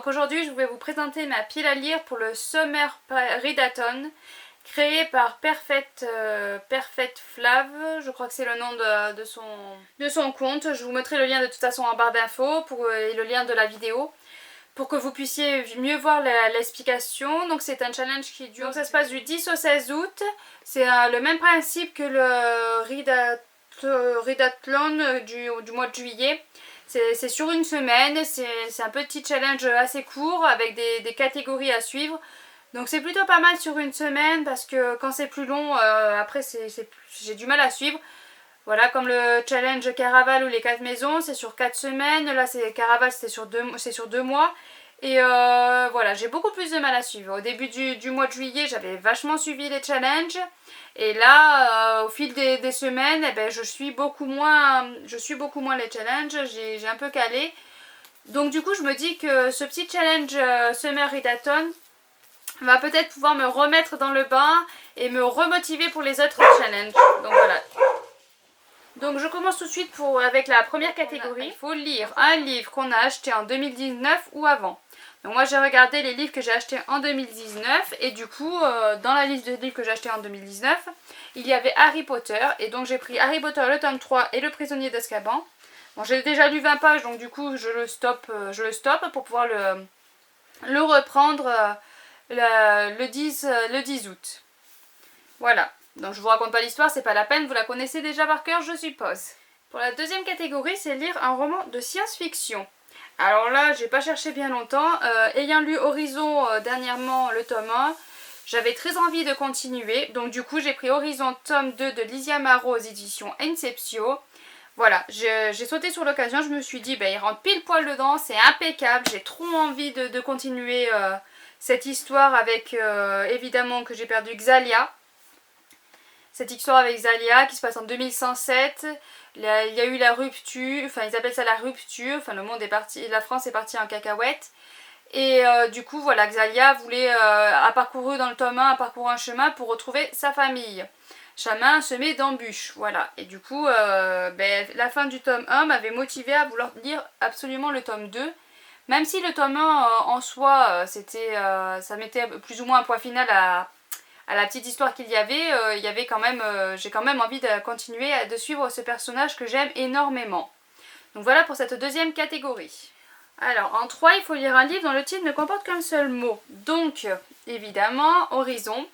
donc aujourd'hui je vais vous présenter ma pile à lire pour le Summer Readathon, créé par Perfect Flav, je crois que c'est le nom de son compte. Je vous mettrai le lien de toute façon en barre d'infos et le lien de la vidéo pour que vous puissiez mieux voir l'explication. Donc c'est un challenge qui dure, donc ça se passe du 10 au 16 août, c'est le même principe que le Readathlon du mois de juillet. C'est sur une semaine, c'est un petit challenge assez court avec des catégories à suivre. Donc c'est plutôt pas mal sur une semaine parce que quand c'est plus long, après j'ai du mal à suivre. Voilà, comme le challenge Caraval ou les 4 maisons, c'est sur 4 semaines. Là, c'est Caraval, c'est sur 2 mois. Et voilà, j'ai beaucoup plus de mal à suivre. Au début du mois de juillet, j'avais vachement suivi les challenges. Et là, au fil des semaines, eh ben, je suis beaucoup moins les challenges. J'ai un peu calé. Donc du coup, je me dis que ce petit challenge Summer Readathon va peut-être pouvoir me remettre dans le bain et me remotiver pour les autres challenges. Donc voilà. Donc je commence tout de suite avec la première catégorie. Il faut lire un livre qu'on a acheté en 2019 ou avant. Donc moi j'ai regardé les livres que j'ai achetés en 2019 et du coup dans la liste de livres que j'ai achetés en 2019 il y avait Harry Potter et donc j'ai pris Harry Potter le tome 3 et le prisonnier d'Azkaban. Bon, j'ai déjà lu 20 pages donc du coup je le stoppe pour pouvoir le reprendre le 10 août. Voilà. Donc je vous raconte pas l'histoire, c'est pas la peine, vous la connaissez déjà par cœur, je suppose. Pour la deuxième catégorie, c'est lire un roman de science-fiction. Alors là, j'ai pas cherché bien longtemps. Ayant lu Horizon dernièrement, le tome 1, j'avais très envie de continuer. Donc du coup, j'ai pris Horizon tome 2 de Lizia Maro aux éditions Inceptio. Voilà, j'ai sauté sur l'occasion, je me suis dit, ben, il rentre pile poil dedans, c'est impeccable. J'ai trop envie de continuer cette histoire avec, évidemment, que j'ai perdu Xalia. Cette histoire avec Xalia qui se passe en 2107, il y a eu la rupture, enfin ils appellent ça la rupture, enfin le monde est parti, la France est partie en cacahuète. Et du coup voilà, Xalia a parcouru dans le tome 1, a parcouru un chemin pour retrouver sa famille. Chemin semé d'embûches, voilà. Et du coup, la fin du tome 1 m'avait motivée à vouloir lire absolument le tome 2. Même si le tome 1 en soi, ça mettait plus ou moins un point final à la petite histoire qu'il y avait quand même, j'ai quand même envie de continuer de suivre ce personnage que j'aime énormément. Donc voilà pour cette deuxième catégorie. Alors en 3, il faut lire un livre dont le titre ne comporte qu'un seul mot. Donc évidemment, Horizon,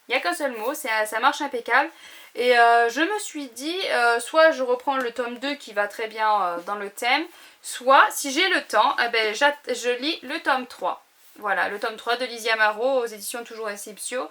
il n'y a qu'un seul mot, ça marche impeccable. Et je me suis dit, soit je reprends le tome 2 qui va très bien dans le thème, soit si j'ai le temps, je lis le tome 3. Voilà, le tome 3 de Lizia Maro aux éditions toujours Inceptio.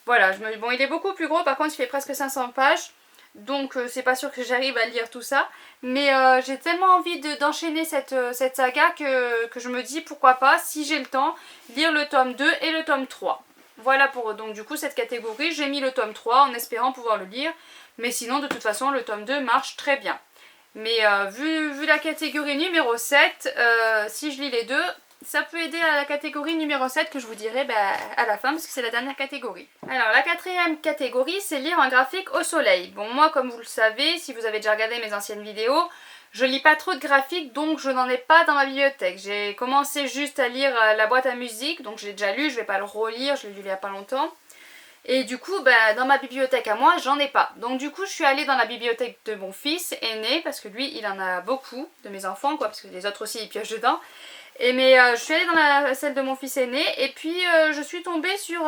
Voilà, bon il est beaucoup plus gros, par contre il fait presque 500 pages, donc c'est pas sûr que j'arrive à lire tout ça, mais j'ai tellement envie d'enchaîner cette saga que je me dis pourquoi pas, si j'ai le temps, lire le tome 2 et le tome 3. Voilà pour donc du coup cette catégorie, j'ai mis le tome 3 en espérant pouvoir le lire, mais sinon de toute façon le tome 2 marche très bien. Mais vu la catégorie numéro 7, si je lis les deux, ça peut aider à la catégorie numéro 7 que je vous dirai à la fin parce que c'est la dernière catégorie. Alors la quatrième catégorie, c'est lire un graphique au soleil. Bon moi comme vous le savez, si vous avez déjà regardé mes anciennes vidéos, je lis pas trop de graphiques donc je n'en ai pas dans ma bibliothèque. J'ai commencé juste à lire la boîte à musique, donc j'ai déjà lu, je vais pas le relire, je l'ai lu il y a pas longtemps. Et du coup, dans ma bibliothèque à moi, j'en ai pas. Donc du coup, je suis allée dans la bibliothèque de mon fils aîné, parce que lui, il en a beaucoup, de mes enfants, quoi, parce que les autres aussi, ils piochent dedans. Mais je suis allée dans celle de mon fils aîné, et puis je suis tombée sur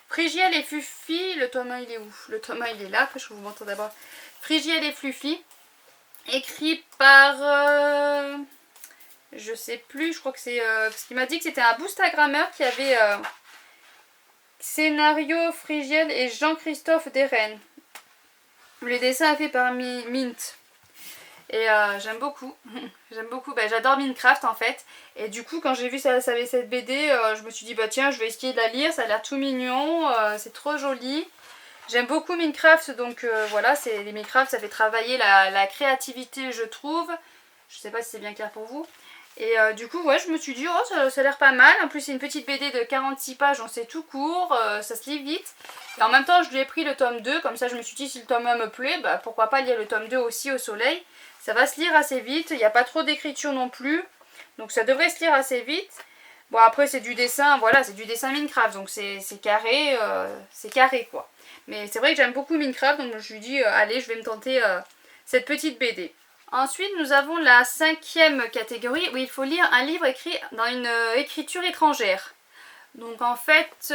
Frigiel et Fluffy. Le tome 1, il est où? Le tome 1, il est là, que je vous montre d'abord. Frigiel et Fluffy, écrit par... je sais plus, je crois que c'est... parce qu'il m'a dit que c'était un bookstagrammeur qui avait... scénario Frigiel et Jean-Christophe Deren. Le dessin est fait par Mint. Et j'aime beaucoup. J'aime beaucoup. J'adore Minecraft en fait. Et du coup, quand j'ai vu ça avait cette BD, je me suis dit, bah tiens, je vais essayer de la lire. Ça a l'air tout mignon. C'est trop joli. J'aime beaucoup Minecraft. Donc voilà, les Minecraft, ça fait travailler la créativité, je trouve. Je sais pas si c'est bien clair pour vous. Et du coup, ouais, je me suis dit, oh, ça a l'air pas mal. En plus, c'est une petite BD de 46 pages, donc c'est tout court, ça se lit vite. Et en même temps, je lui ai pris le tome 2, comme ça je me suis dit, si le tome 1 me plaît, pourquoi pas lire le tome 2 aussi au soleil. Ça va se lire assez vite, il n'y a pas trop d'écriture non plus, donc ça devrait se lire assez vite. Bon après c'est du dessin, voilà, c'est du dessin Minecraft, donc c'est carré quoi. Mais c'est vrai que j'aime beaucoup Minecraft, donc je me suis dit, allez, je vais me tenter cette petite BD. Ensuite, nous avons la 5e catégorie où il faut lire un livre écrit dans une écriture étrangère. Donc en fait,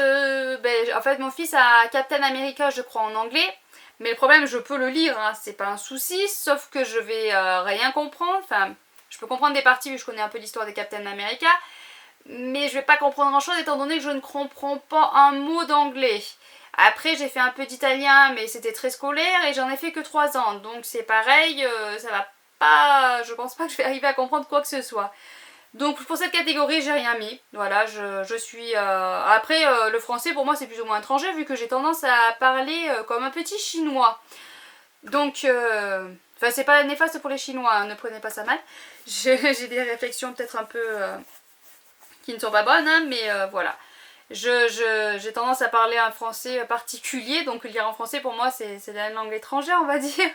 mon fils a Captain America, je crois, en anglais. Mais le problème, je peux le lire, hein, c'est pas un souci, sauf que je vais rien comprendre. Enfin, je peux comprendre des parties, vu que je connais un peu l'histoire des Captain America. Mais je vais pas comprendre grand chose étant donné que je ne comprends pas un mot d'anglais. Après j'ai fait un peu d'italien mais c'était très scolaire et j'en ai fait que 3 ans. Donc c'est pareil, ça va pas. Je pense pas que je vais arriver à comprendre quoi que ce soit. Donc pour cette catégorie j'ai rien mis. Voilà, je suis... Après le français pour moi c'est plus ou moins étranger vu que j'ai tendance à parler comme un petit chinois. Donc... Enfin c'est pas néfaste pour les chinois, hein, ne prenez pas ça mal. J'ai des réflexions peut-être un peu... qui ne sont pas bonnes, hein, mais voilà. J'ai tendance à parler un français particulier, donc lire en français pour moi c'est la langue étrangère on va dire.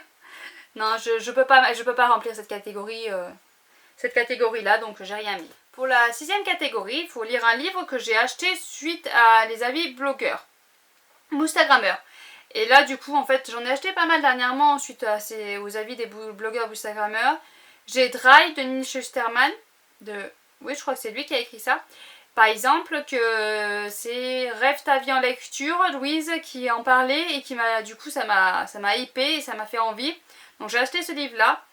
Non, je peux pas remplir cette catégorie là, donc j'ai rien mis. Pour la 6e catégorie, il faut lire un livre que j'ai acheté suite à les avis blogueurs, Bookstagrammeurs. Et là du coup en fait j'en ai acheté pas mal dernièrement suite aux avis des blogueurs Bookstagrammeurs. J'ai Dry de Neil Shusterman, oui je crois que c'est lui qui a écrit ça. Par exemple que c'est Rêve ta vie en lecture, Louise qui en parlait et qui m'a du coup ça m'a hypé et ça m'a fait envie. Donc j'ai acheté ce livre là.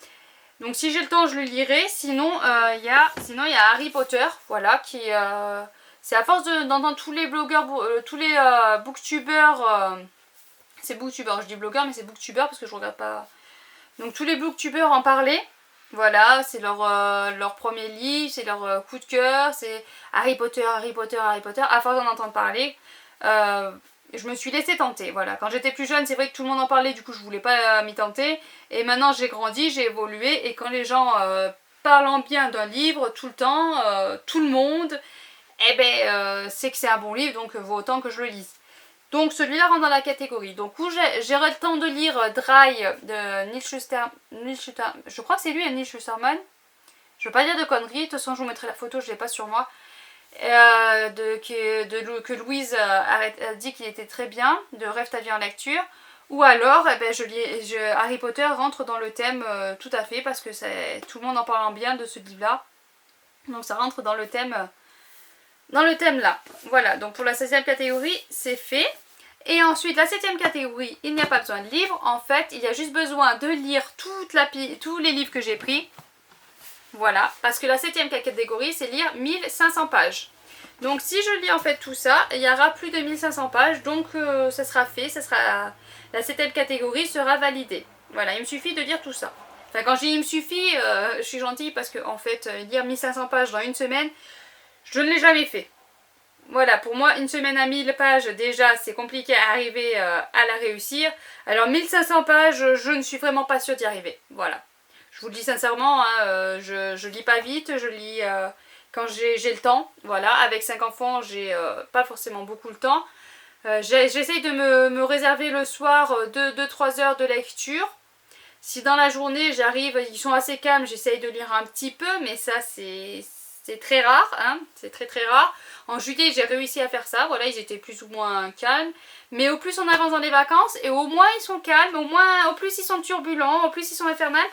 Donc si j'ai le temps je le lirai. Sinon il y a Harry Potter, voilà, qui c'est à force d'entendre tous les blogueurs, tous les booktubeurs, c'est booktubeurs, je dis blogueurs mais c'est booktubeurs parce que je regarde pas. Donc tous les booktubeurs en parlaient. Voilà, c'est leur premier livre, c'est leur coup de cœur, c'est Harry Potter, Harry Potter, Harry Potter. À force d'en entendre parler, je me suis laissée tenter. Voilà, quand j'étais plus jeune, c'est vrai que tout le monde en parlait, du coup je voulais pas m'y tenter. Et maintenant j'ai grandi, j'ai évolué, et quand les gens parlent en bien d'un livre tout le temps, tout le monde, eh ben c'est que c'est un bon livre, donc vaut autant que je le lise. Donc celui-là rentre dans la catégorie. Donc où j'aurai le temps de lire Dry de Neil Shusterman. Je crois que c'est lui, Neil Shusterman. Je ne veux pas dire de conneries, de toute façon je vous mettrai la photo, je ne l'ai pas sur moi. Que Louise a dit qu'il était très bien, de Rêve ta vie en lecture. Ou alors, Harry Potter rentre dans le thème tout à fait, parce que tout le monde en parle bien de ce livre-là. Donc ça rentre dans le thème là. Voilà, donc pour la 16e catégorie, c'est fait. Et ensuite, la 7e catégorie, il n'y a pas besoin de livres. En fait, il y a juste besoin de lire tous les livres que j'ai pris. Voilà, parce que la 7e catégorie, c'est lire 1500 pages. Donc si je lis en fait tout ça, il y aura plus de 1500 pages. Donc ça sera fait, la 7e catégorie sera validée. Voilà, il me suffit de lire tout ça. Enfin, quand je dis il me suffit, je suis gentille parce que en fait, lire 1500 pages dans une semaine, je ne l'ai jamais fait. Voilà, pour moi, une semaine à 1000 pages, déjà, c'est compliqué à arriver à la réussir. Alors, 1500 pages, je ne suis vraiment pas sûre d'y arriver. Voilà. Je vous le dis sincèrement, hein, je lis pas vite, je lis quand j'ai le temps. Voilà, avec 5 enfants, j'ai pas forcément beaucoup le temps. J'essaye de me réserver le soir 2-3 heures de lecture. Si dans la journée, j'arrive, ils sont assez calmes, j'essaye de lire un petit peu, mais ça, c'est très rare, hein, c'est très très rare. En juillet, j'ai réussi à faire ça, voilà, ils étaient plus ou moins calmes. Mais au plus on avance dans les vacances, et au moins ils sont calmes, au plus ils sont turbulents, au plus ils sont infernales.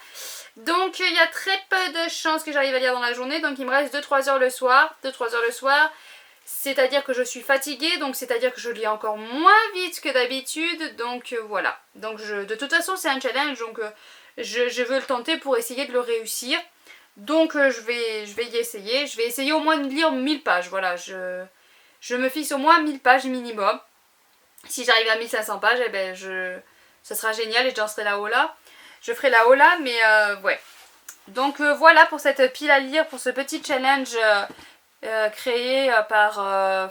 Donc il y a très peu de chances que j'arrive à lire dans la journée, donc il me reste 2-3 heures le soir. 2-3 heures le soir, c'est-à-dire que je suis fatiguée, donc c'est-à-dire que je lis encore moins vite que d'habitude, donc voilà. Donc de toute façon c'est un challenge, donc je veux le tenter pour essayer de le réussir. Donc je vais y essayer. Je vais essayer au moins de lire 1000 pages. Voilà, je me fixe au moins 1000 pages minimum. Si j'arrive à 1500 pages, eh ben ça sera génial et j'en serai là-haut là. Je ferai là-haut là, mais ouais. Donc voilà pour cette pile à lire, pour ce petit challenge créé par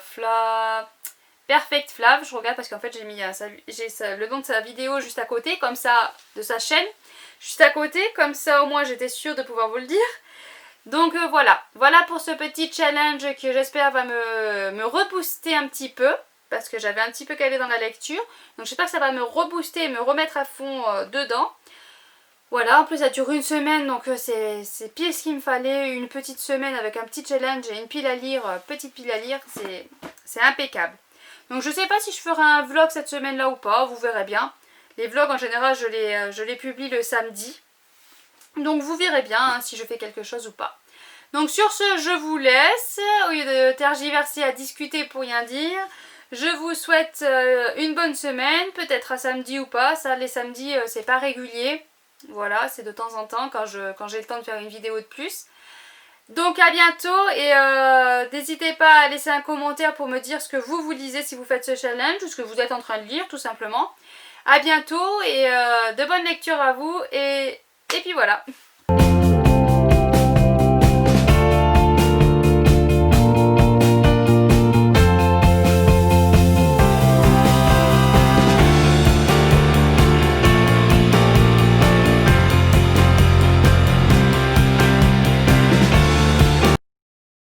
Perfect Flav. Je regarde parce qu'en fait j'ai mis le nom de sa vidéo juste à côté, comme ça, de sa chaîne. Juste à côté, comme ça au moins j'étais sûre de pouvoir vous le dire. Donc voilà pour ce petit challenge qui j'espère va me rebooster un petit peu, parce que j'avais un petit peu calé dans la lecture. Donc j'espère que ça va me rebooster et me remettre à fond dedans. Voilà, en plus ça dure une semaine, donc c'est pile ce qu'il me fallait, une petite semaine avec un petit challenge et une pile à lire, petite pile à lire, c'est impeccable. Donc je sais pas si je ferai un vlog cette semaine-là ou pas, vous verrez bien. Les vlogs en général je les publie le samedi, donc vous verrez bien hein, si je fais quelque chose ou pas. Donc sur ce, je vous laisse, au lieu de tergiverser à discuter pour rien dire. Je vous souhaite une bonne semaine, peut-être à samedi ou pas, ça les samedis c'est pas régulier. Voilà, c'est de temps en temps quand j'ai le temps de faire une vidéo de plus. Donc à bientôt et n'hésitez pas à laisser un commentaire pour me dire ce que vous lisez si vous faites ce challenge ou ce que vous êtes en train de lire tout simplement. À bientôt et de bonnes lectures à vous et puis voilà.